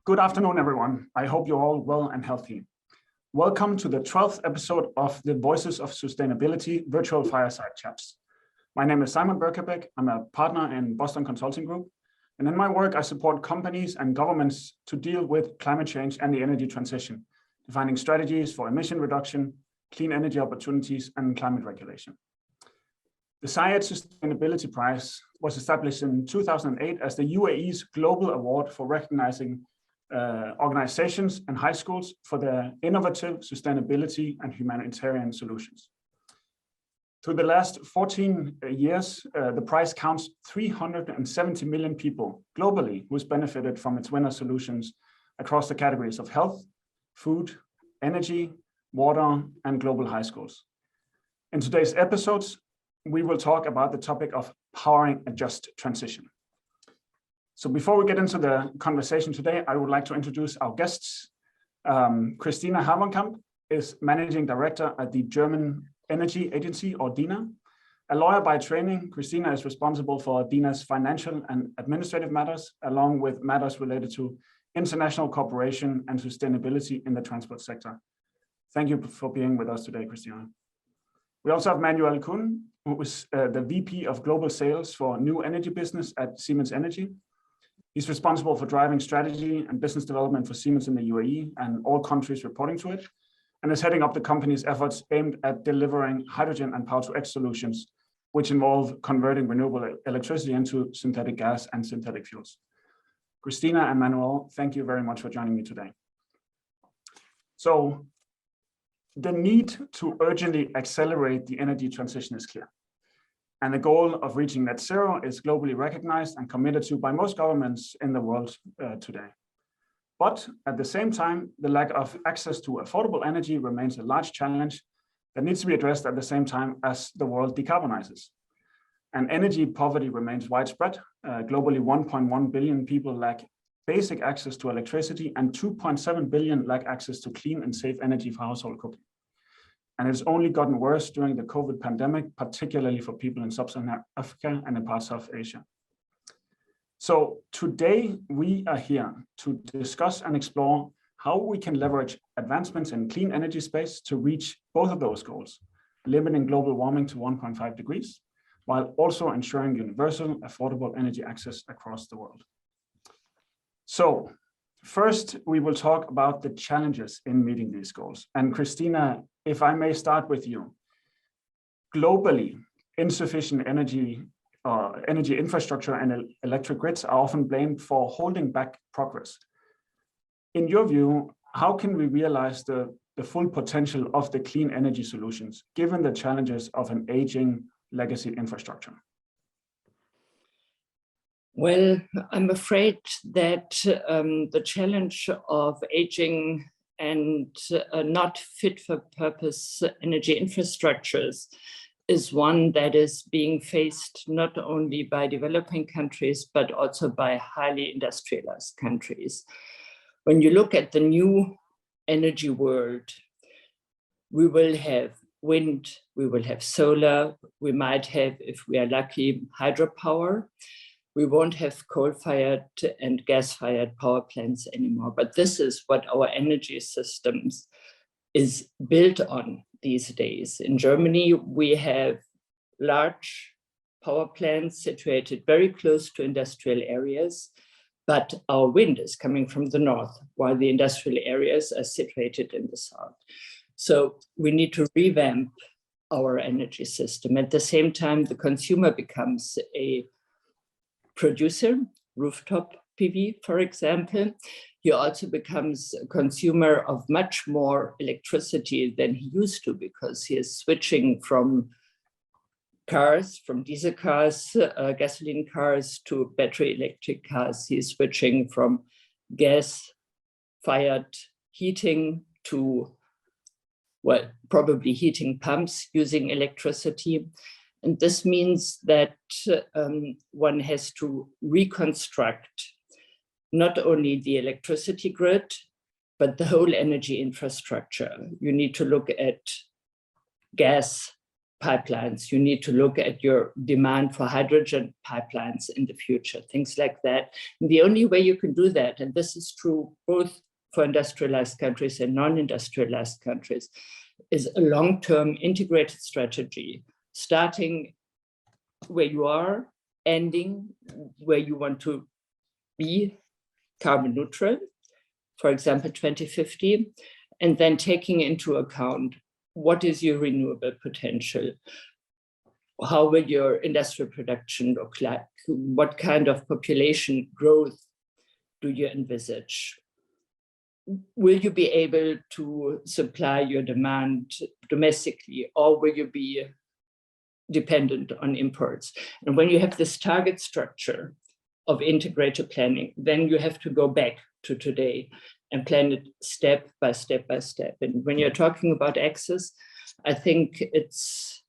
Good afternoon, everyone. I hope you're all well and healthy. Welcome to the 12th episode of the Voices of Sustainability virtual fireside chats. My name is Simon Berkebeck. I'm a partner in Boston Consulting Group. And in my work, I support companies and governments to deal with climate change and the energy transition, defining strategies for emission reduction, clean energy opportunities, and climate regulation. The Zayed Sustainability Prize was established in 2008 as the UAE's global award for recognizing organizations and high schools for their innovative sustainability and humanitarian solutions. Through the last 14 years, the prize counts 370 million people globally who's benefited from its winner solutions across the categories of health, food, energy, water, and global high schools. In today's episodes, we will talk about the topic of powering a just transition. So before we get into the conversation today, I would like to introduce our guests. Kristina Haverkam is Managing Director at the German Energy Agency, or DENA. A lawyer by training, Kristina is responsible for DENA's financial and administrative matters, along with matters related to international cooperation and sustainability in the transport sector. Thank you for being with us today, Kristina. We also have Manuel Kuehn, who is the VP of Global Sales for New Energy Business at Siemens Energy. He's responsible for driving strategy and business development for Siemens in the UAE and all countries reporting to it, and is heading up the company's efforts aimed at delivering hydrogen and power-to-X solutions, which involve converting renewable electricity into synthetic gas and synthetic fuels. Kristina and Manuel, thank you very much for joining me today. So, the need to urgently accelerate the energy transition is clear. And the goal of reaching net zero is globally recognized and committed to by most governments in the world today. But at the same time, the lack of access to affordable energy remains a large challenge that needs to be addressed at the same time as the world decarbonizes. And energy poverty remains widespread. Globally, 1.1 billion people lack basic access to electricity and 2.7 billion lack access to clean and safe energy for household cooking. And it's only gotten worse during the COVID pandemic, particularly for people in sub-Saharan Africa and in parts of Asia. So today we are here to discuss and explore how we can leverage advancements in clean energy space to reach both of those goals, limiting global warming to 1.5 degrees, while also ensuring universal, affordable energy access across the world. So first, we will talk about the challenges in meeting these goals. And Kristina, if I may start with you. Globally, insufficient energy infrastructure and electric grids are often blamed for holding back progress. In your view, how can we realize the full potential of the clean energy solutions, given the challenges of an aging legacy infrastructure? Well, I'm afraid that the challenge of aging and not fit for purpose energy infrastructures is one that is being faced not only by developing countries, but also by highly industrialized countries. When you look at the new energy world, we will have wind, we will have solar, we might have, if we are lucky, hydropower. We won't have coal-fired and gas-fired power plants anymore. But this is what our energy systems is built on these days. In Germany, we have large power plants situated very close to industrial areas, but our wind is coming from the north, while the industrial areas are situated in the south. So we need to revamp our energy system. At the same time, the consumer becomes a producer, rooftop PV, for example. He also becomes a consumer of much more electricity than he used to, because he is switching from cars, from diesel cars, gasoline cars, to battery electric cars. He's switching from gas-fired heating to, well, probably heating pumps using electricity. And this means that one has to reconstruct not only the electricity grid, but the whole energy infrastructure. You need to look at gas pipelines. You need to look at your demand for hydrogen pipelines in the future, things like that. And the only way you can do that, and this is true both for industrialized countries and non-industrialized countries, is a long-term integrated strategy, starting where you are, ending where you want to be carbon neutral, for example, 2050, and then taking into account what is your renewable potential? How will your industrial production look like? What kind of population growth do you envisage? Will you be able to supply your demand domestically, or will you be dependent on imports? And when you have this target structure of integrated planning, then you have to go back to today and plan it step by step by step. And when you're talking about access, I think it's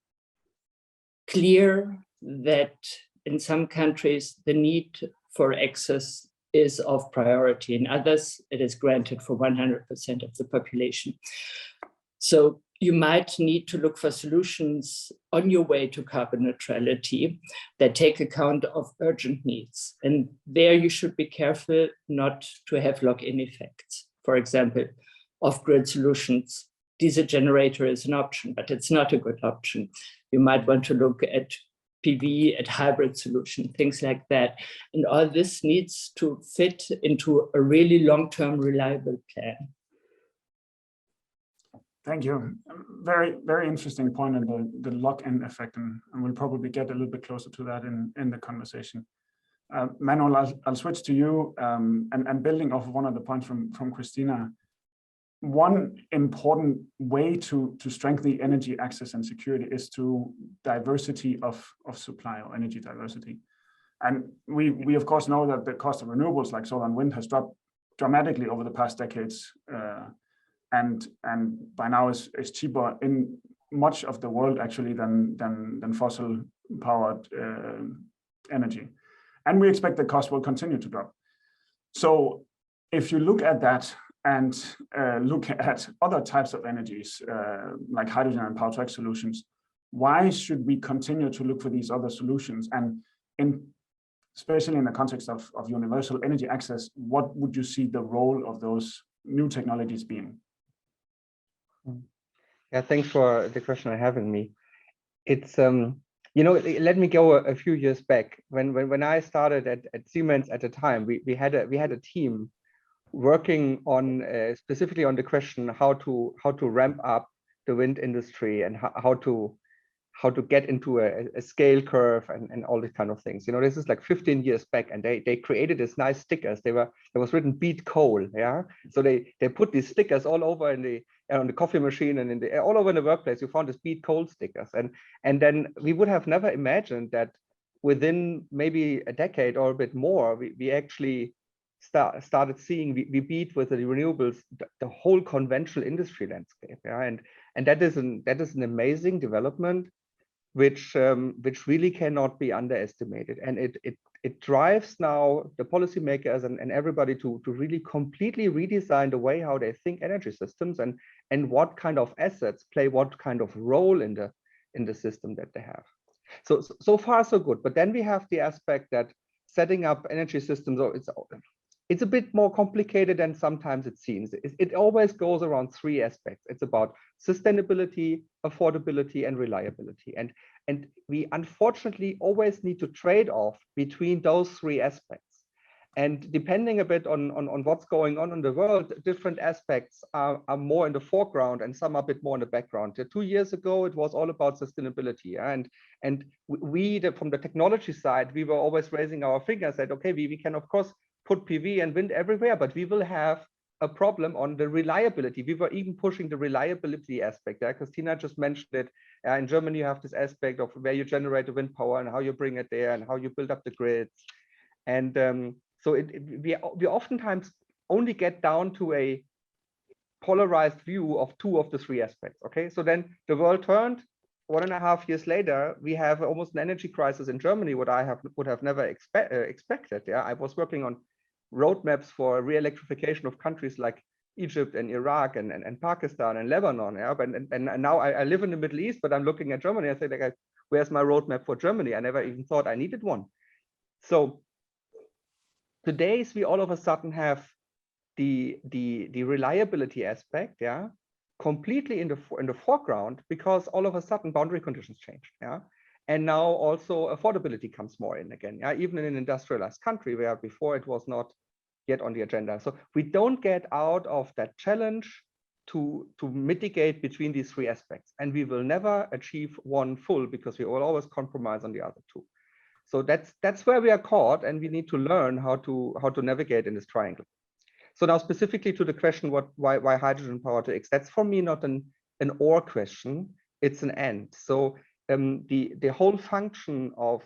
clear that in some countries, the need for access is of priority. In others, it is granted for 100% of the population. So you might need to look for solutions on your way to carbon neutrality that take account of urgent needs. And there you should be careful not to have lock-in effects. For example, off-grid solutions, diesel generator is an option, but it's not a good option. You might want to look at PV, at hybrid solution, things like that. And all this needs to fit into a really long-term reliable plan. Thank you. Very, very interesting point on the lock-in effect, and we'll probably get a little bit closer to that in the conversation. Manuel, I'll switch to you, and building off of one of the points from Kristina. One important way to strengthen the energy access and security is to diversity of supply, or energy diversity. And we of course know that the cost of renewables like solar and wind has dropped dramatically over the past decades. And by now is cheaper in much of the world actually than fossil powered energy. And we expect the cost will continue to drop. So if you look at that and look at other types of energies like hydrogen and power-to-X solutions, why should we continue to look for these other solutions? And especially in the context of universal energy access, what would you see the role of those new technologies being? Yeah, thanks for the question and having me. It's you know, let me go a few years back. When I started at Siemens at the time, we had a team working on specifically on the question how to ramp up the wind industry and how to get into a scale curve and all these kind of things. You know, this is like 15 years back, and they created these nice stickers. There was written "Beat Coal," yeah. So they put these stickers all over on the coffee machine and all over in the workplace. You found these "Beat Coal" stickers, and then we would have never imagined that within maybe a decade or a bit more, we actually started seeing we beat with the renewables the whole conventional industry landscape, yeah. And that is an amazing development, which really cannot be underestimated, and it drives now the policymakers and everybody to really completely redesign the way how they think energy systems and what kind of assets play what kind of role in the system that they have. So far so good, but then we have the aspect that setting up energy systems, it's a bit more complicated than sometimes it seems. It always goes around three aspects. It's about sustainability, affordability, and reliability. And we unfortunately always need to trade off between those three aspects. And depending a bit on what's going on in the world, different aspects are more in the foreground and some are a bit more in the background. 2 years ago, it was all about sustainability. And we, from the technology side, we were always raising our finger and said, okay, we can of course put PV and wind everywhere, but we will have a problem on the reliability. We were even pushing the reliability aspect. Kristina just mentioned it. In Germany, you have this aspect of where you generate the wind power and how you bring it there and how you build up the grids. And so we oftentimes only get down to a polarized view of two of the three aspects. Okay, so then the world turned. 1.5 years later, we have almost an energy crisis in Germany, what I would have never expected. Yeah, I was working on roadmaps for re-electrification of countries like Egypt and Iraq and Pakistan and Lebanon. Yeah, but and now I live in the Middle East, but I'm looking at Germany. I say, like, where's my roadmap for Germany? I never even thought I needed one. So today's we all of a sudden have the reliability aspect, yeah, completely in the foreground, because all of a sudden boundary conditions change, yeah, and now also affordability comes more in again, yeah, even in an industrialized country where before it was not yet on the agenda. So we don't get out of that challenge to mitigate between these three aspects, and we will never achieve one full because we will always compromise on the other two. So that's where we are caught, and we need to learn how to navigate in this triangle. So now specifically to the question, why hydrogen power to X? That's for me not an or question, it's an and. So the whole function of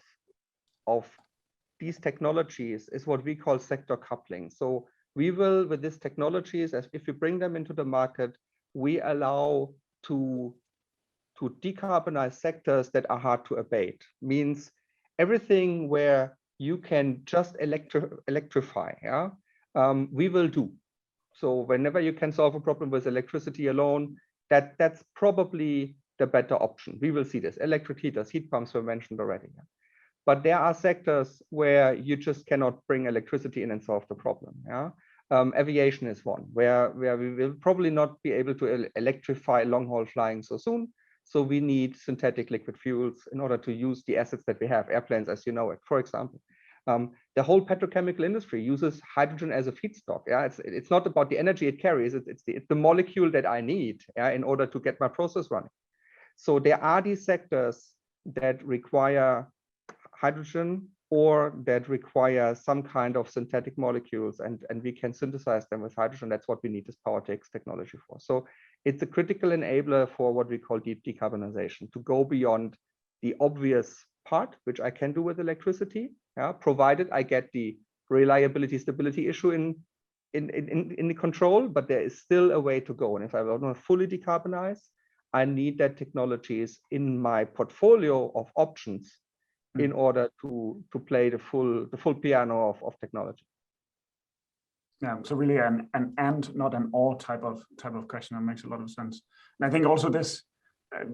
these technologies is what we call sector coupling. So we will, with these technologies, as if we bring them into the market, we allow to decarbonize sectors that are hard to abate. Means everything where you can just electrify, yeah, we will do. So whenever you can solve a problem with electricity alone, that's probably the better option. We will see this. Electric heaters, heat pumps were mentioned already. Yeah? But there are sectors where you just cannot bring electricity in and solve the problem. Yeah? Aviation is one, where we will probably not be able to electrify long-haul flying so soon. So we need synthetic liquid fuels in order to use the assets that we have, airplanes as you know it, for example. The whole petrochemical industry uses hydrogen as a feedstock. Yeah, it's not about the energy it carries, it's the molecule that I need, yeah, in order to get my process running. So there are these sectors that require hydrogen or that require some kind of synthetic molecules, and we can synthesize them with hydrogen. That's what we need this Power-to-X technology for. So it's a critical enabler for what we call deep decarbonization, to go beyond the obvious part, which I can do with electricity, yeah, provided I get the reliability stability issue in the control, but there is still a way to go. And if I want to fully decarbonize, I need that technologies in my portfolio of options in order to play the full piano of technology. Yeah, so really an and not an or type of question. That makes a lot of sense. And I think also this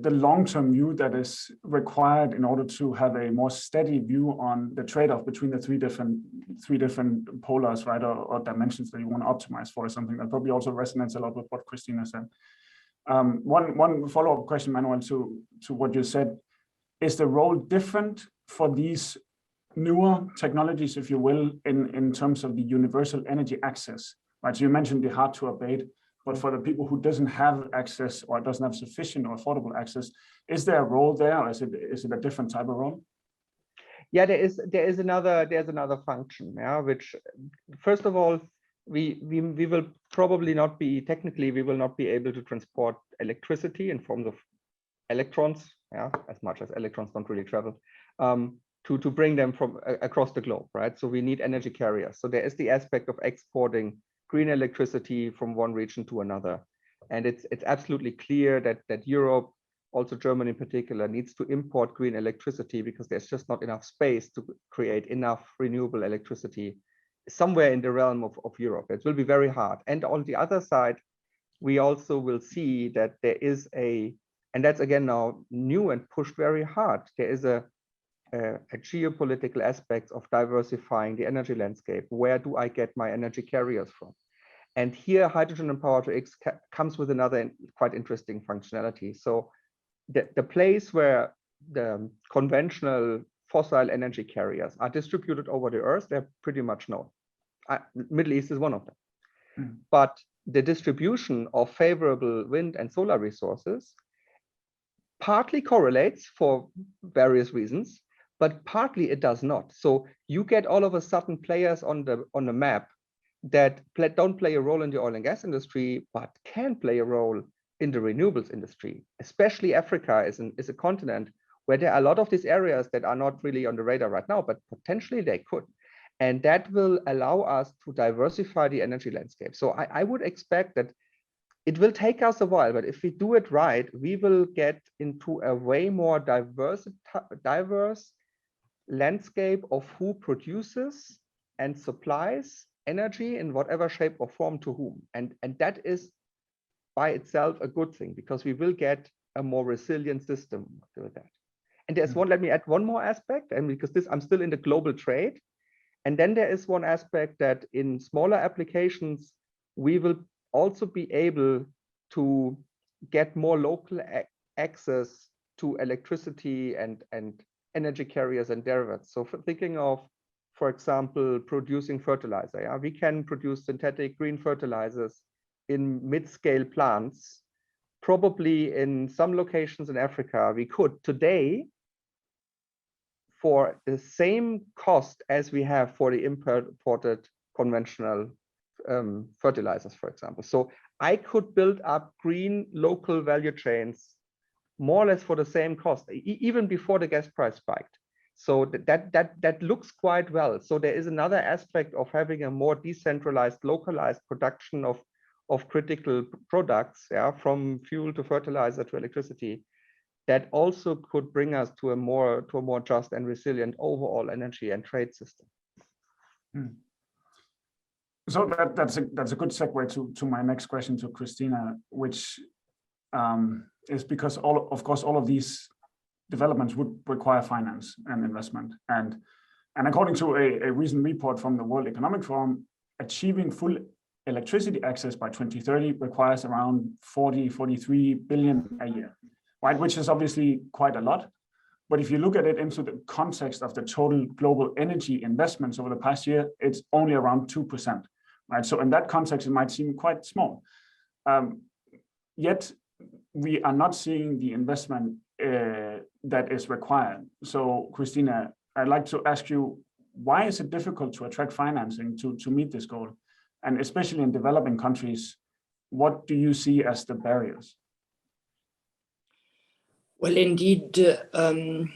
the long-term view that is required in order to have a more steady view on the trade-off between the three different polars, right, or dimensions that you want to optimize for, is something that probably also resonates a lot with what Kristina said. One follow-up question, Manuel, to what you said: is the role different for these newer technologies, if you will, in terms of the universal energy access, right? So you mentioned the hard to abate, but for the people who doesn't have access or doesn't have sufficient or affordable access, is there a role there, or is it a different type of role? Yeah, there's another function, yeah, which first of all, we will probably not be, technically we will not be able to transport electricity in forms of electrons, yeah, as much as electrons don't really travel, to bring them from across the globe, right? So we need energy carriers. So there is the aspect of exporting green electricity from one region to another. And it's absolutely clear that Europe, also Germany in particular, needs to import green electricity because there's just not enough space to create enough renewable electricity somewhere in the realm of Europe. It will be very hard. And on the other side, we also will see that there is and that's again now new and pushed very hard, there is a geopolitical aspect of diversifying the energy landscape. Where do I get my energy carriers from? And here hydrogen and Power-to-X comes with another quite interesting functionality. So the place where the conventional fossil energy carriers are distributed over the earth, they're pretty much known. Middle East is one of them. But the distribution of favorable wind and solar resources partly correlates for various reasons, but partly it does not. So you get all of a sudden players on the map that don't play a role in the oil and gas industry, but can play a role in the renewables industry. Especially Africa is a continent where there are a lot of these areas that are not really on the radar right now, but potentially they could. And that will allow us to diversify the energy landscape. So I would expect that it will take us a while, but if we do it right, we will get into a way more diverse landscape of who produces and supplies energy in whatever shape or form to whom. And that is by itself a good thing, because we will get a more resilient system with that. And there's one, let me add one more aspect, and because this, I'm still in the global trade. And then there is one aspect that in smaller applications, we will also be able to get more local access to electricity and energy carriers and derivatives. So for thinking of, for example, producing fertilizer, yeah, we can produce synthetic green fertilizers in mid-scale plants. Probably in some locations in Africa, we could today, for the same cost as we have for the imported conventional fertilizers, for example. So I could build up green local value chains more or less for the same cost, even before the gas price spiked. So that looks quite well. So there is another aspect of having a more decentralized, localized production of critical products, yeah, from fuel to fertilizer to electricity, that also could bring us to a more just and resilient overall energy and trade system. So that's a good segue to my next question to Kristina, which is because of course all of these developments would require finance and investment, and according to a recent report from the World Economic Forum, achieving full electricity access by 2030 requires around 43 billion a year. Right, which is obviously quite a lot. But if you look at it into the context of the total global energy investments over the past year, it's only around 2%. Right, so in that context, it might seem quite small. Yet we are not seeing the investment that is required. So, Kristina, I'd like to ask you, why is it difficult to attract financing to meet this goal? And especially in developing countries, what do you see as the barriers? Well, indeed, the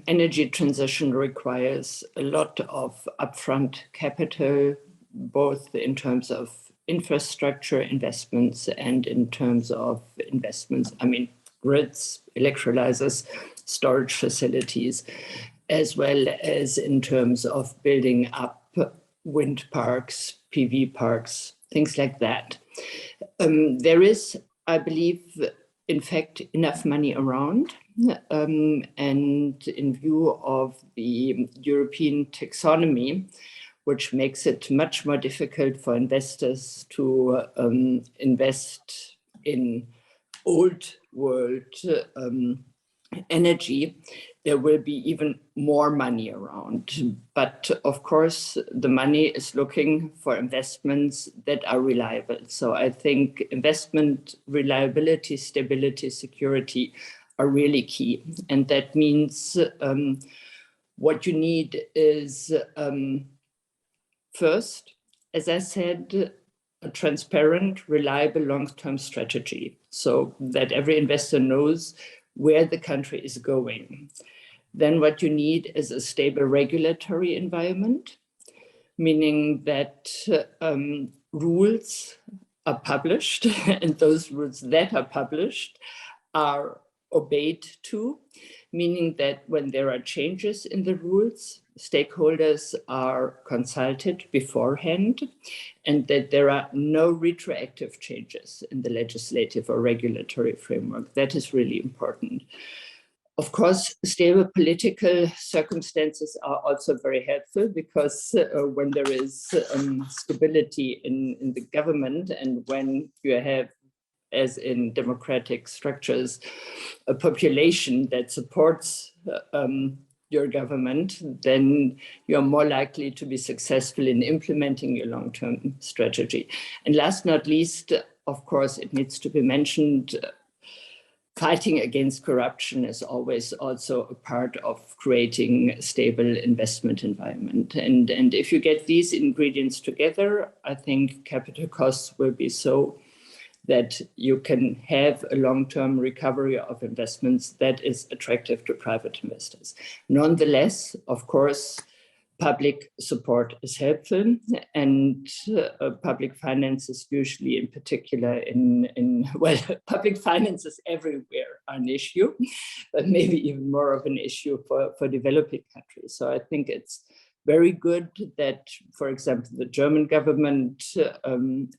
energy transition requires a lot of upfront capital, both in terms of infrastructure investments and in terms of investments, grids, electrolyzers, storage facilities, as well as in terms of building up wind parks, PV parks, things like that. There is, I believe, in fact, enough money around, and in view of the European taxonomy, which makes it much more difficult for investors to invest in old world energy, there will be even more money around. But of course, the money is looking for investments that are reliable. So I think investment reliability, stability, security are really key. And that means what you need is, first, as I said, a transparent, reliable, long-term strategy, so that every investor knows where the country is going. Then what you need is a stable regulatory environment, meaning that rules are published, and those rules that are published are obeyed to, meaning that when there are changes in the rules, stakeholders are consulted beforehand, and that there are no retroactive changes in the legislative or regulatory framework. That is really important. Of course, stable political circumstances are also very helpful, because when there is stability in the government, and when you have, as in democratic structures, a population that supports your government, then you're more likely to be successful in implementing your long-term strategy. And last but not least, of course, it needs to be mentioned, fighting against corruption is always also a part of creating a stable investment environment. And if you get these ingredients together, I think capital costs will be so that you can have a long-term recovery of investments that is attractive to private investors. Nonetheless, of course, public support is helpful, and public finances usually, in particular, well, public finances everywhere are an issue, but maybe even more of an issue for developing countries. So I think it's very good that, for example, the German government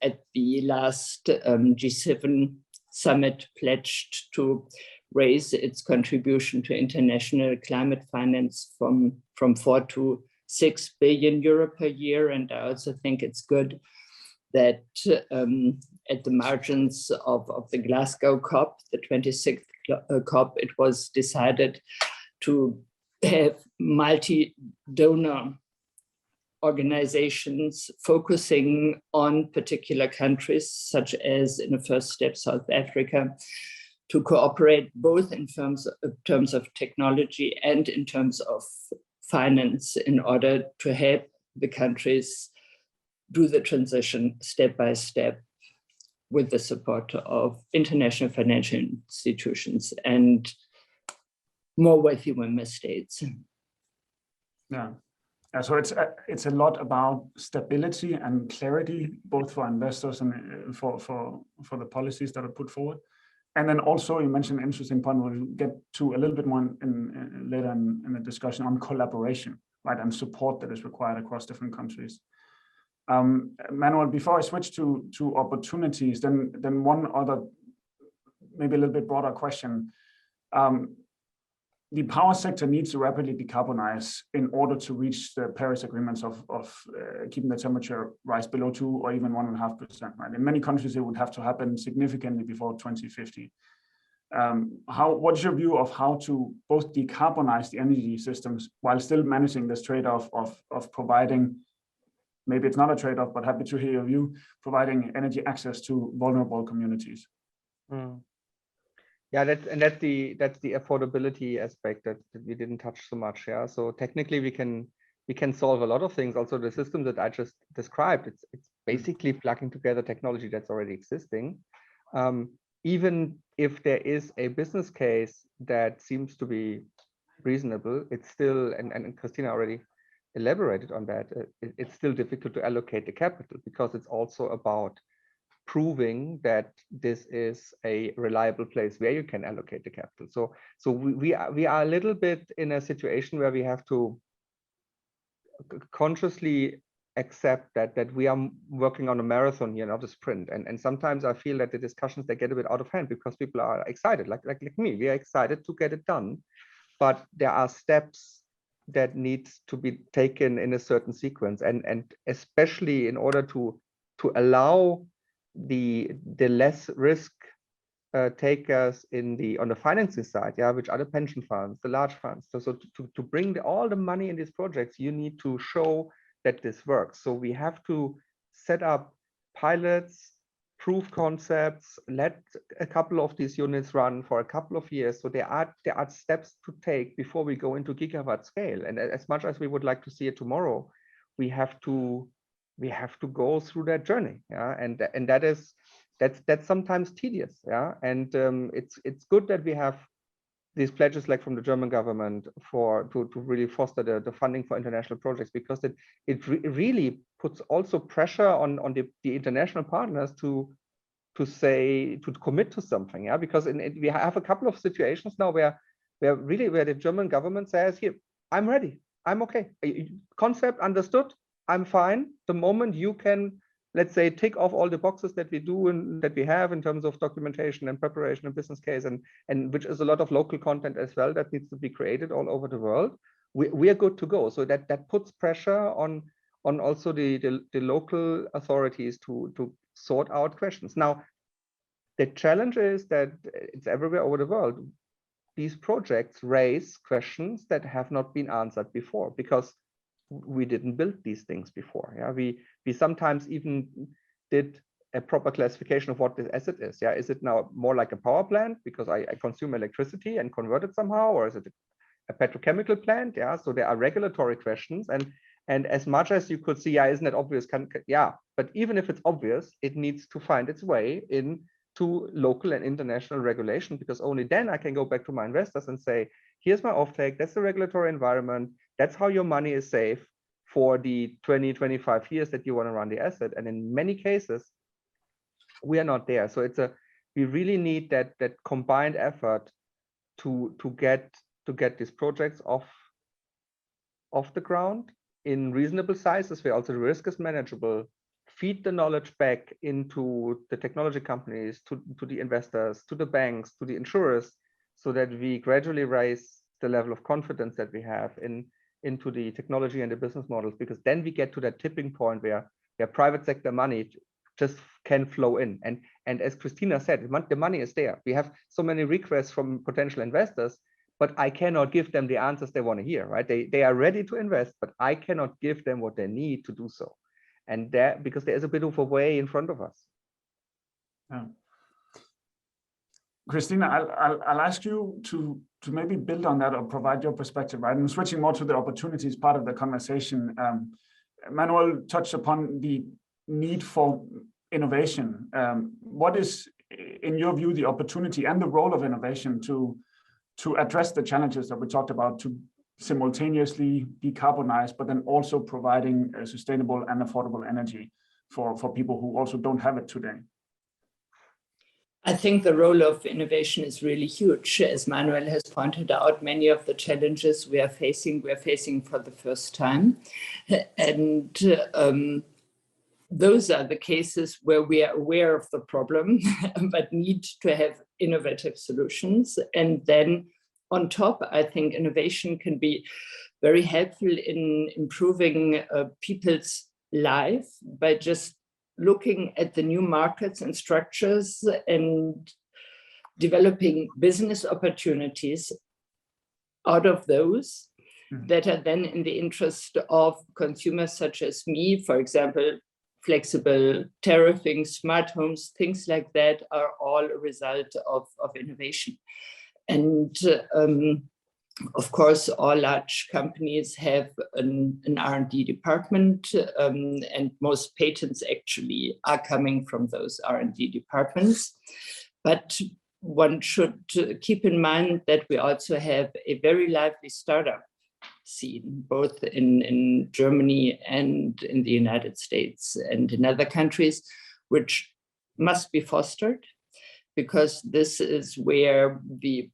at the last G7 summit pledged to raise its contribution to international climate finance from 4 to 6 billion euro per year. And I also think it's good that at the margins of the Glasgow COP, the 26th COP, it was decided to have multi-donor organizations focusing on particular countries, such as in the first step, South Africa, to cooperate both in terms of technology and in terms of finance in order to help the countries do the transition step by step with the support of international financial institutions and more wealthy member states. Yeah. So it's a lot about stability and clarity, both for investors and for the policies that are put forward. And then also you mentioned an interesting point we'll get to a little bit more later in the discussion on collaboration, right, and support that is required across different countries. Manuel, before I switch to opportunities, then one other, maybe a little bit broader question. The power sector needs to rapidly decarbonize in order to reach the Paris agreements of keeping the temperature rise below 2 or even 1.5%. Right? In many countries, it would have to happen significantly before 2050. What's your view of how to both decarbonize the energy systems while still managing this trade-off of providing, maybe it's not a trade-off, but happy to hear your view, providing energy access to vulnerable communities? Yeah, that's the affordability aspect that we didn't touch so much. Yeah, so technically we can solve a lot of things. Also, the system that I just described, it's basically plugging together technology that's already existing. Even if there is a business case that seems to be reasonable, it's still, and Kristina already elaborated on that, it's still difficult to allocate the capital because it's also about proving that this is a reliable place where you can allocate the capital. So we are a little bit in a situation where we have to consciously accept that we are working on a marathon here, not a sprint. And sometimes I feel that the discussions, they get a bit out of hand because people are excited, like me. We are excited to get it done, but there are steps that need to be taken in a certain sequence, and especially in order to allow the less risk takers on the financing side, yeah, which are the pension funds, the large funds. So to bring all the money in these projects, you need to show that this works. So we have to set up pilots, proof concepts, let a couple of these units run for a couple of years. So there are steps to take before we go into gigawatt scale. And as much as we would like to see it tomorrow, we have to go through that journey. Yeah, and that's sometimes tedious. Yeah, and it's good that we have these pledges like from the German government to really foster the funding for international projects, because it really puts also pressure on the international partners to commit to something. Yeah, because we have a couple of situations now where the German government says, here, I'm ready, I'm okay, concept understood, I'm fine. The moment you can, let's say, tick off all the boxes that we do and that we have in terms of documentation and preparation and business case, and which is a lot of local content as well that needs to be created all over the world, we are good to go. So that puts pressure on also the local authorities to sort out questions. Now, the challenge is that it's everywhere over the world. These projects raise questions that have not been answered before because we didn't build these things before. Yeah, we sometimes even did a proper classification of what this asset is. Yeah, is it now more like a power plant because I consume electricity and convert it somehow, or is it a petrochemical plant? Yeah, so there are regulatory questions, and as much as you could see, yeah, isn't it obvious? Yeah, but even if it's obvious, it needs to find its way into local and international regulation, because only then I can go back to my investors and say, here's my offtake, that's the regulatory environment, that's how your money is safe for the 20-25 years that you want to run the asset. And in many cases, we are not there. So we really need that combined effort to get these projects off the ground in reasonable sizes where also the risk is manageable, feed the knowledge back into the technology companies, to the investors, to the banks, to the insurers, so that we gradually raise the level of confidence that we have into the technology and the business models, because then we get to that tipping point where private sector money just can flow in. And as Kristina said, the money is there. We have so many requests from potential investors, but I cannot give them the answers they want to hear, right? They are ready to invest, but I cannot give them what they need to do so. And that, because there is a bit of a way in front of us. Yeah. Kristina, I'll ask you to maybe build on that or provide your perspective, right? And switching more to the opportunities part of the conversation. Manuel touched upon the need for innovation. What is, in your view, the opportunity and the role of innovation to address the challenges that we talked about, to simultaneously decarbonize, but then also providing sustainable and affordable energy for people who also don't have it today? I think the role of innovation is really huge. As Manuel has pointed out, many of the challenges we are facing for the first time. And those are the cases where we are aware of the problem, but need to have innovative solutions. And then on top, I think innovation can be very helpful in improving people's life by just looking at the new markets and structures and developing business opportunities out of those that are then in the interest of consumers such as me. For example, flexible tariffing, smart homes, things like that are all a result of innovation. And of course, all large companies have an R&D department, and most patents actually are coming from those R&D departments. But one should keep in mind that we also have a very lively startup scene, both in Germany and in the United States and in other countries, which must be fostered, because this is where the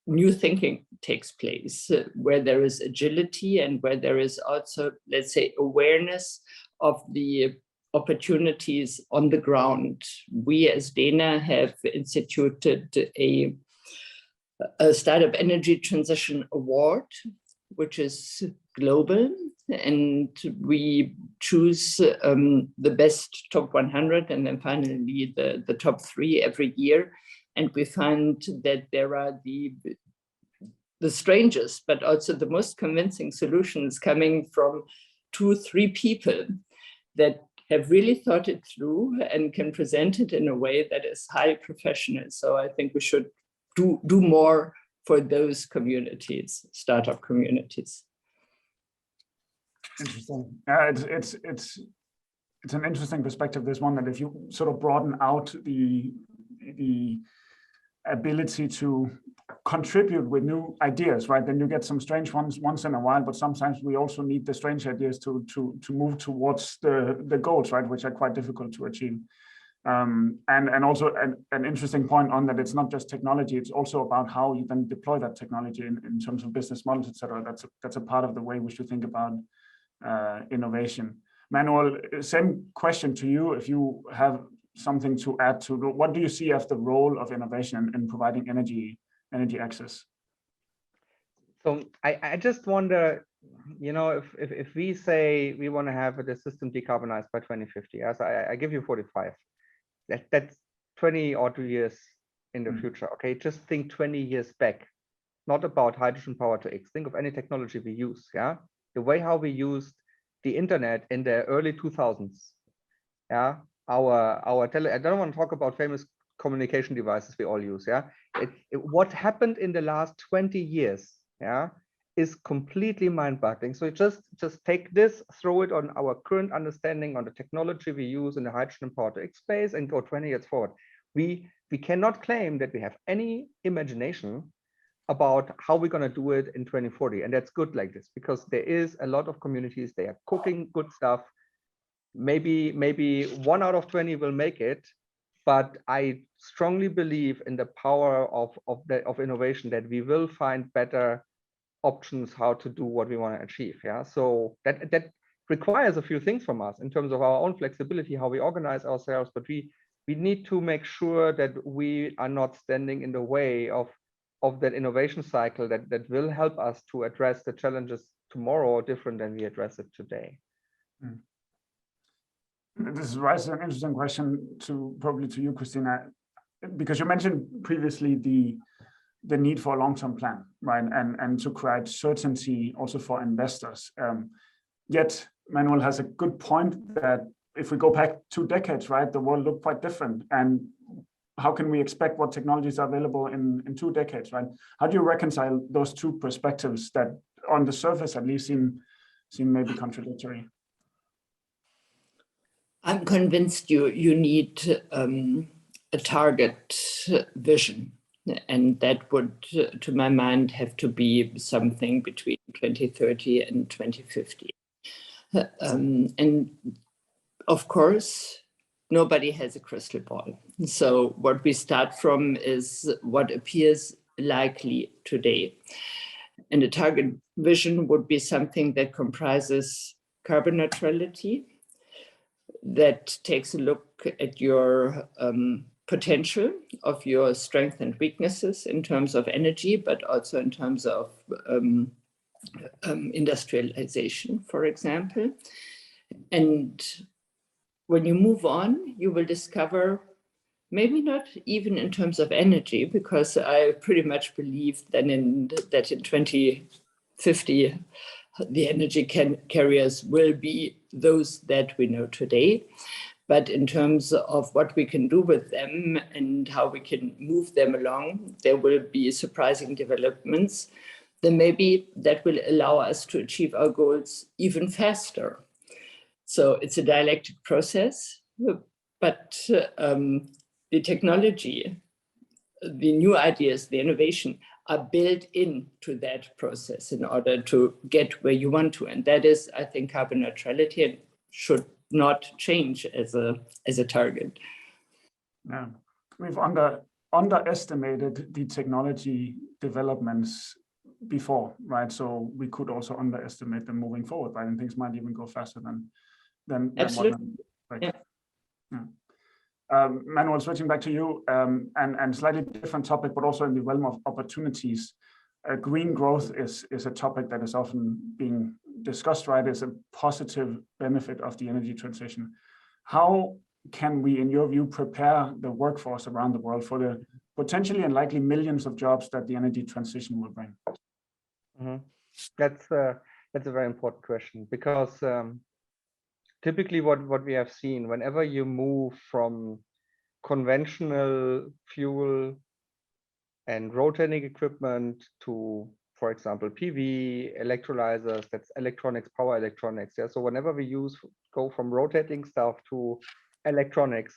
new thinking takes place, where there is agility and where there is also, let's say, awareness of the opportunities on the ground. We as DENA have instituted a Startup Energy Transition Award, which is global, and we choose the best top 100 and then finally the top 3 every year. And we find that there are the strangest, but also the most convincing solutions coming from 2-3 people that have really thought it through and can present it in a way that is highly professional. So I think we should do more for those communities, startup communities. Interesting. It's an interesting perspective, this one, that if you sort of broaden out the ability to contribute with new ideas, right, then you get some strange ones once in a while, but sometimes we also need the strange ideas to move towards the goals, right, which are quite difficult to achieve. And also an interesting point on that, it's not just technology, it's also about how you then deploy that technology in terms of business models, etc. That's a part of the way we should think about innovation. Manuel, same question to you. If you have something to add to, what do you see as the role of innovation in providing energy access? So I just wonder, if we say we want to have the system decarbonized by 2050, as I give you 45, that's 20 or 2 years in the future. Okay, just think 20 years back, not about hydrogen power to X. Think of any technology we use. Yeah, the way how we used the internet in the early 2000s. Yeah, I don't want to talk about famous communication devices we all use. Yeah, what happened in the last 20 years, yeah, is completely mind-boggling. So just take this, throw it on our current understanding on the technology we use in the hydrogen power to X space, and go 20 years forward. We cannot claim that we have any imagination about how we're going to do it in 2040, and that's good like this, because there is a lot of communities, they are cooking good stuff. Maybe 1 out of 20 will make it, but I strongly believe in the power of innovation, that we will find better options how to do what we want to achieve. Yeah, so that requires a few things from us in terms of our own flexibility, how we organize ourselves, but we need to make sure that we are not standing in the way of that innovation cycle that will help us to address the challenges tomorrow different than we address it today. This raises an interesting question probably to you, Kristina, because you mentioned previously the need for a long-term plan, right? And to create certainty also for investors. Yet Manuel has a good point that if we go back 2 decades, right, the world looked quite different. And how can we expect what technologies are available in 2 decades, right? How do you reconcile those two perspectives that on the surface at least seem maybe contradictory? I'm convinced you need a target vision, and that would, to my mind, have to be something between 2030 and 2050. And of course, nobody has a crystal ball. So what we start from is what appears likely today. And a target vision would be something that comprises carbon neutrality, that takes a look at your potential of your strengths and weaknesses in terms of energy, but also in terms of industrialization, for example. And when you move on, you will discover, maybe not even in terms of energy, because I pretty much believe that in 2050, the energy carriers will be those that we know today. But in terms of what we can do with them and how we can move them along, there will be surprising developments. Then maybe that will allow us to achieve our goals even faster. So it's a dialectic process, but the technology, the new ideas, the innovation are built into that process in order to get where you want to. And that is, I think, carbon neutrality, and should not change as a target. Yeah, we've underestimated the technology developments before, right? So we could also underestimate them moving forward, right? And things might even go faster than Absolutely. What, yeah. Manuel, switching back to you, and slightly different topic, but also in the realm of opportunities. Green growth is a topic that is often being discussed, right, as a positive benefit of the energy transition. How can we, in your view, prepare the workforce around the world for the potentially and likely millions of jobs that the energy transition will bring? Mm-hmm. That's a very important question, because typically what we have seen, whenever you move from conventional fuel and rotating equipment to, for example, PV, electrolyzers, that's electronics, power electronics. Yeah. So whenever we go from rotating stuff to electronics,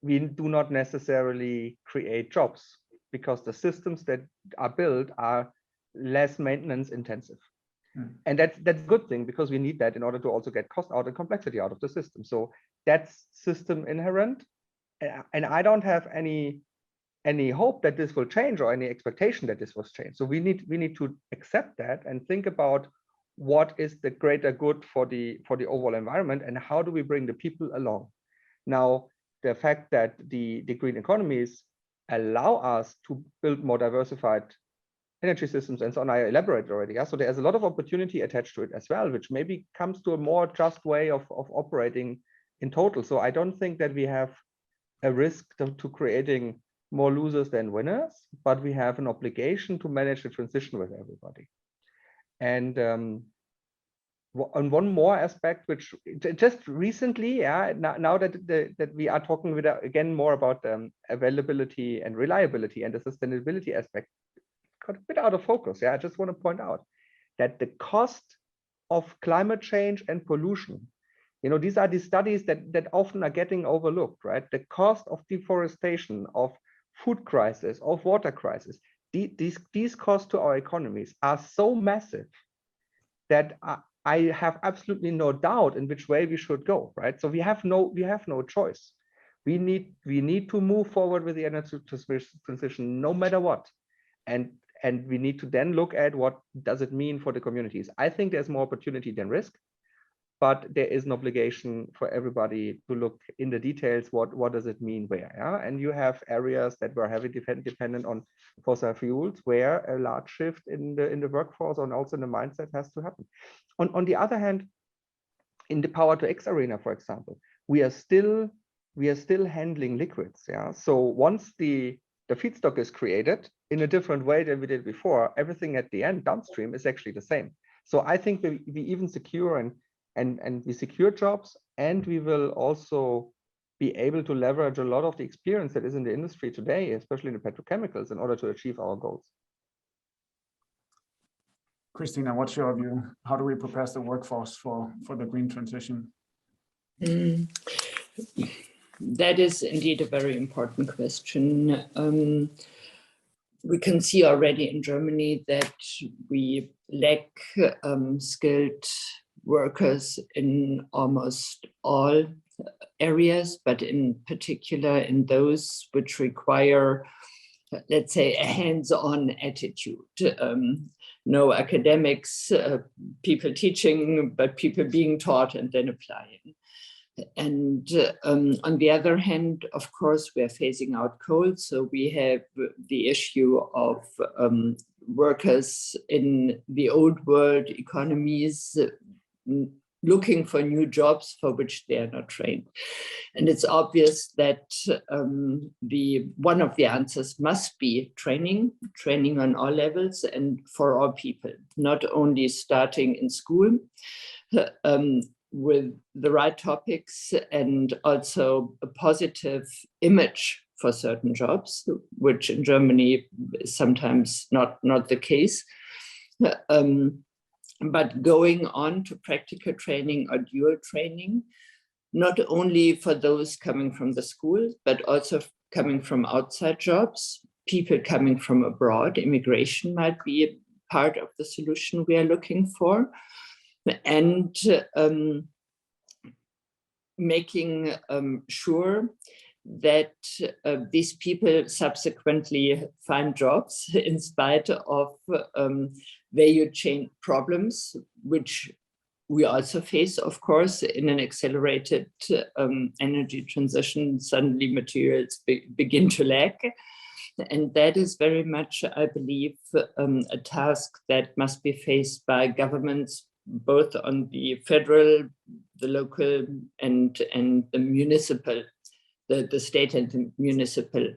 we do not necessarily create jobs, because the systems that are built are less maintenance intensive. And that's a good thing, because we need that in order to also get cost out and complexity out of the system. So that's system inherent. And I don't have any hope that this will change, or any expectation that this will change. So we need to accept that and think about what is the greater good for the overall environment, and how do we bring the people along. Now, the fact that the green economies allow us to build more diversified energy systems and so on, I elaborated already. Yeah? So there's a lot of opportunity attached to it as well, which maybe comes to a more just way of operating in total. So I don't think that we have a risk to creating more losers than winners, but we have an obligation to manage the transition with everybody. And on one more aspect, which just recently, yeah, now that we are talking again more about availability and reliability and the sustainability aspect, got a bit out of focus. Yeah, I just want to point out that the cost of climate change and pollution, these are the studies that often are getting overlooked, right? The cost of deforestation, of food crisis, of water crisis, these costs to our economies are so massive that I have absolutely no doubt in which way we should go, right? So we have no choice. We need to move forward with the energy transition no matter what. And And we need to then look at what does it mean for the communities. I think there's more opportunity than risk, but there is an obligation for everybody to look in the details. What does it mean where? Yeah? And you have areas that were heavily dependent on fossil fuels, where a large shift in the workforce and also in the mindset has to happen. On the other hand, in the power to X arena, for example, we are still handling liquids. Yeah. So once the feedstock is created in a different way than we did before, everything at the end downstream is actually the same. So I think we even secure and we secure jobs, and we will also be able to leverage a lot of the experience that is in the industry today, especially in the petrochemicals, in order to achieve our goals. Kristina, what's your view? How do we prepare the workforce for the green transition? That is indeed a very important question. We can see already in Germany that we lack skilled workers in almost all areas, but in particular in those which require, let's say, a hands-on attitude. No academics, people teaching, but people being taught and then applying. And on the other hand, of course, we are phasing out coal. So we have the issue of workers in the old world economies looking for new jobs for which they are not trained. And it's obvious that one of the answers must be training on all levels and for all people, not only starting in school, with the right topics and also a positive image for certain jobs, which in Germany is sometimes not the case. But going on to practical training or dual training, not only for those coming from the school, but also coming from outside jobs, people coming from abroad. Immigration might be a part of the solution we are looking for. And making sure that these people subsequently find jobs in spite of value chain problems, which we also face, of course, in an accelerated energy transition. Suddenly materials begin to lack. And that is very much, I believe, a task that must be faced by governments, both on the federal, the local, and the municipal, the state and the municipal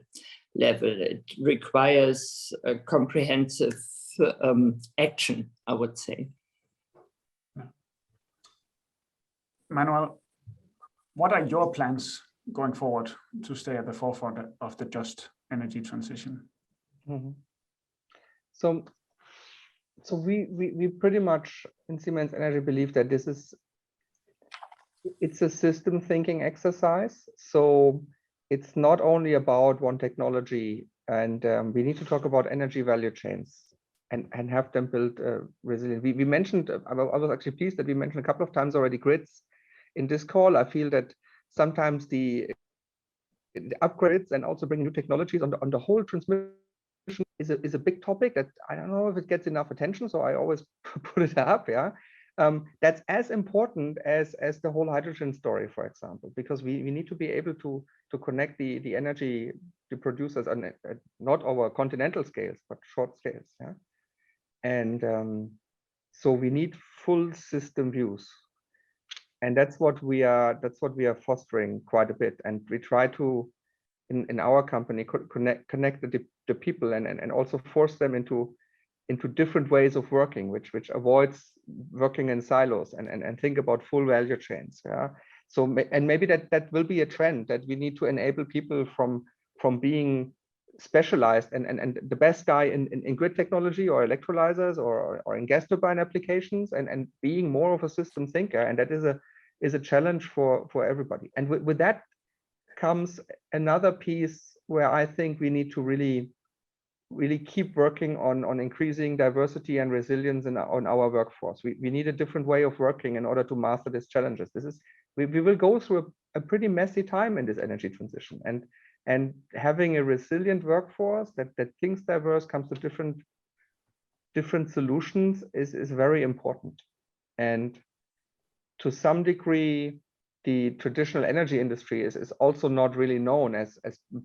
level. It requires a comprehensive action, I would say. Manuel, what are your plans going forward to stay at the forefront of the just energy transition? Mm-hmm. So we pretty much in Siemens Energy believe that it's a system thinking exercise. So it's not only about one technology, and we need to talk about energy value chains and have them build resilient. We mentioned, I was actually pleased that we mentioned a couple of times already grids in this call. I feel that sometimes the upgrades and also bringing new technologies on the whole transmission is a big topic that I don't know if it gets enough attention, so I always put it up. Yeah, that's as important as the whole hydrogen story, for example, because we need to be able to connect the energy the producers on not over continental scales but short scales. Yeah, and so we need full system views, and that's what we are fostering quite a bit, and we try to in our company connect the people and also force them into different ways of working, which avoids working in silos and think about full value chains. Yeah. So and maybe that will be a trend, that we need to enable people from being specialized and the best guy in grid technology or electrolyzers or in gas turbine applications and being more of a system thinker, and that is a challenge for everybody. And with that comes another piece where I think we need to really keep working on increasing diversity and resilience on our workforce. We need a different way of working in order to master these challenges. We will go through a pretty messy time in this energy transition, and having a resilient workforce that thinks diverse, comes to different different solutions is very important. And to some degree, the traditional energy industry is also not really known as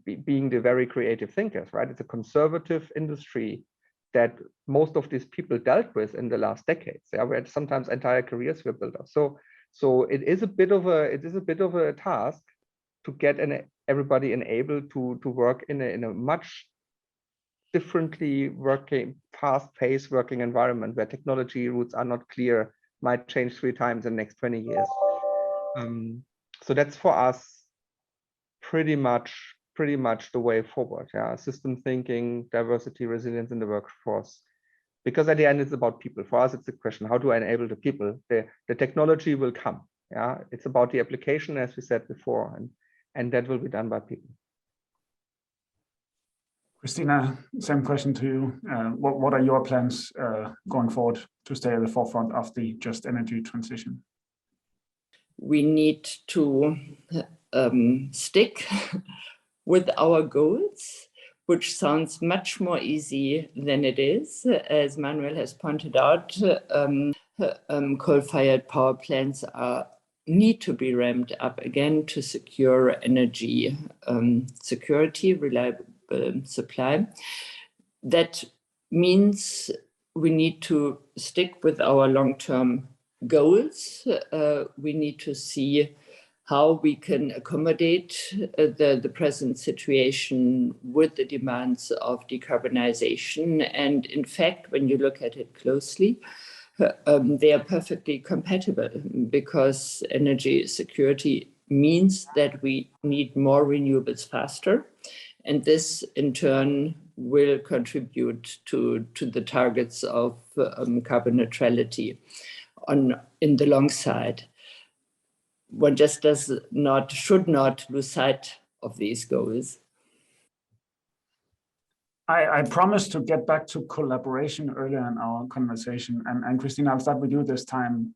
being the very creative thinkers, right? It's a conservative industry that most of these people dealt with in the last decades. Yeah, where sometimes entire careers were built up. So it is a bit of a task to get everybody enabled to work in a much differently working, fast-paced working environment where technology routes are not clear, might change 3 times in the next 20 years. So that's for us pretty much the way forward. Yeah, system thinking, diversity, resilience in the workforce. Because at the end, it's about people. For us, it's a question: how do I enable the people? The technology will come. Yeah, it's about the application, as we said before, and that will be done by people. Kristina, same question to you. What are your plans going forward to stay at the forefront of the just energy transition? We need to stick with our goals, which sounds much more easy than it is. As Manuel has pointed out, coal-fired power plants need to be ramped up again to secure energy security, reliable supply. That means we need to stick with our long-term goals. We need to see how we can accommodate the present situation with the demands of decarbonization. And in fact, when you look at it closely, they are perfectly compatible, because energy security means that we need more renewables faster. And this, in turn, will contribute to the targets of carbon neutrality in the long side. One just should not lose sight of these goals. I promised to get back to collaboration earlier in our conversation. And Kristina, I'll start with you this time.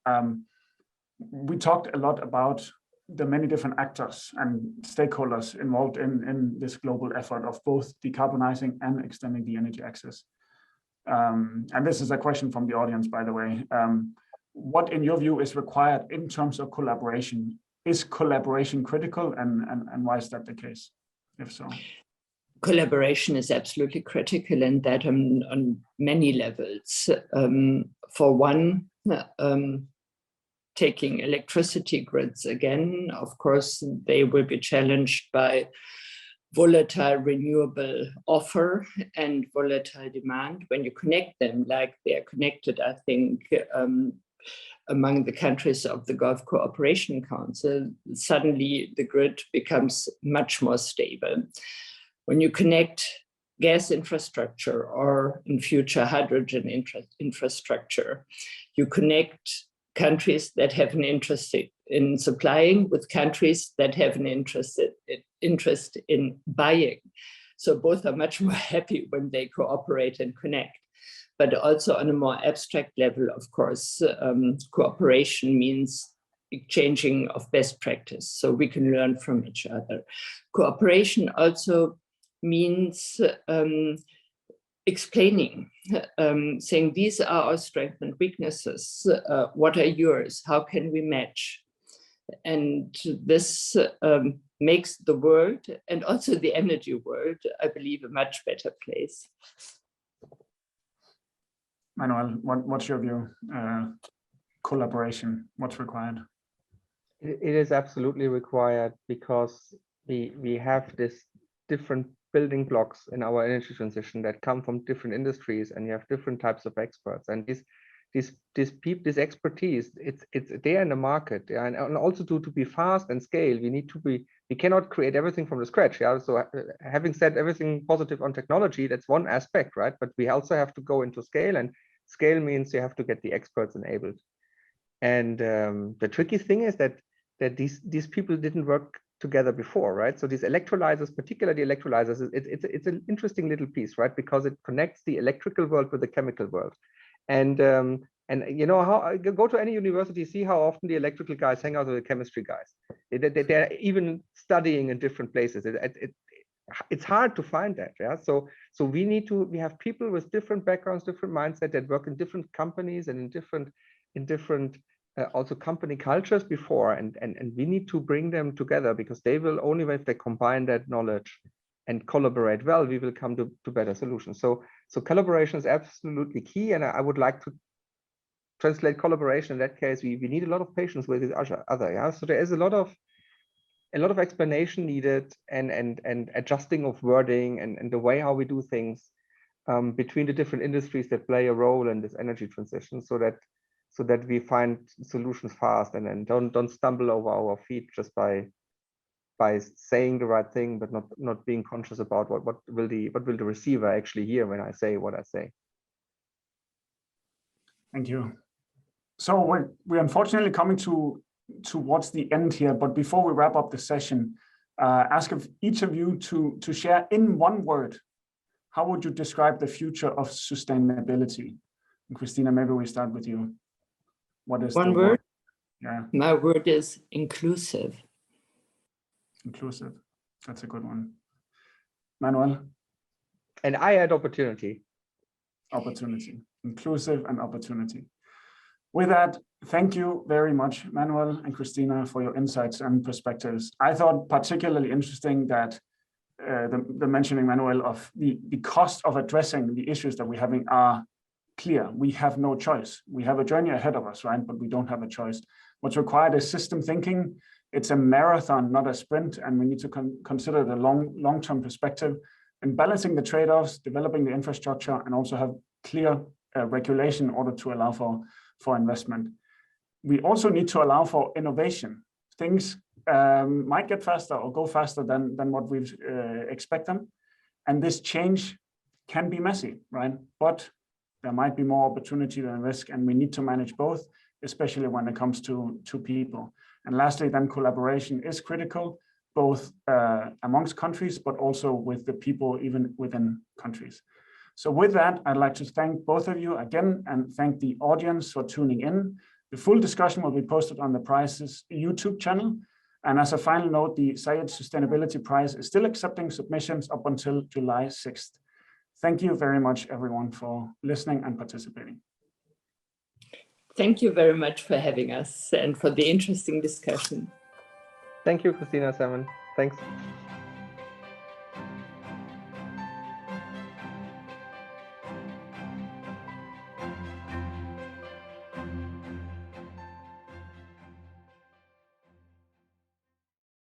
We talked a lot about the many different actors and stakeholders involved in this global effort of both decarbonizing and extending the energy access. And this is a question from the audience, by the way. What, in your view, is required in terms of collaboration? Is collaboration critical, and why is that the case, if so? Collaboration is absolutely critical, and that on many levels. For one, taking electricity grids again, of course, they will be challenged by volatile renewable offer and volatile demand. When you connect them like they are connected, I think, among the countries of the Gulf Cooperation Council, suddenly the grid becomes much more stable. When you connect gas infrastructure, or in future hydrogen infrastructure, you connect countries that have an interest in supplying with countries that have an interest in buying. So both are much more happy when they cooperate and connect. But also on a more abstract level, of course, cooperation means exchanging of best practice, so we can learn from each other. Cooperation also means explaining, saying these are our strengths and weaknesses. What are yours? How can we match? And this makes the world, and also the energy world, I believe, a much better place. Manuel, what's your view? Collaboration, what's required? It is absolutely required, because we have this different building blocks in our energy transition that come from different industries, and you have different types of experts, and this expertise, it's there in the market. Yeah? And also to be fast and scale, we cannot create everything from the scratch. Yeah, so having said everything positive on technology, that's one aspect, right? But we also have to go into scale, and scale means you have to get the experts enabled. And the tricky thing is that these people didn't work together before, right? So these electrolyzers, particularly electrolyzers, it's an interesting little piece, right? Because it connects the electrical world with the chemical world. And you know, how go to any university, see how often the electrical guys hang out with the chemistry guys. They're even studying in different places. it's hard to find that. Yeah. So we have people with different backgrounds, different mindset that work in different companies and in different also company cultures before, and we need to bring them together, because they will only, if they combine that knowledge and collaborate well, we will come to better solutions. So collaboration is absolutely key, and I would like to translate collaboration in that case. We need a lot of patience with each other. Yeah. So there is a lot of explanation needed, and adjusting of wording and the way how we do things between the different industries that play a role in this energy transition, so that we find solutions fast, and don't stumble over our feet just by saying the right thing, but not being conscious about what will the receiver actually hear when I say what I say. Thank you. So we're unfortunately coming towards the end here, but before we wrap up the session, ask of each of you to share in one word, how would you describe the future of sustainability? And Kristina, maybe we start with you. What is one word? Yeah. My word is inclusive. Inclusive. That's a good one. Manuel? And I add opportunity. Opportunity. Inclusive and opportunity. With that, thank you very much, Manuel and Kristina, for your insights and perspectives. I thought particularly interesting that the mentioning, Manuel, of the cost of addressing the issues that we're having are clear. We have no choice. We have a journey ahead of us, right? But we don't have a choice. What's required is system thinking. It's a marathon, not a sprint, and we need to consider the long-term perspective and balancing the trade-offs, developing the infrastructure, and also have clear regulation in order to allow for investment. We also need to allow for innovation. Things might get faster or go faster than what we expect them. And this change can be messy, right? But there might be more opportunity than risk, and we need to manage both, especially when it comes to people. And lastly, then collaboration is critical, both amongst countries, but also with the people, even within countries. So with that, I'd like to thank both of you again, and thank the audience for tuning in. The full discussion will be posted on the Prize's YouTube channel. And as a final note, the Zayed Sustainability Prize is still accepting submissions up until July 6th. Thank you very much, everyone, for listening and participating. Thank you very much for having us and for the interesting discussion. Thank you, Kristina, Simon. Thanks.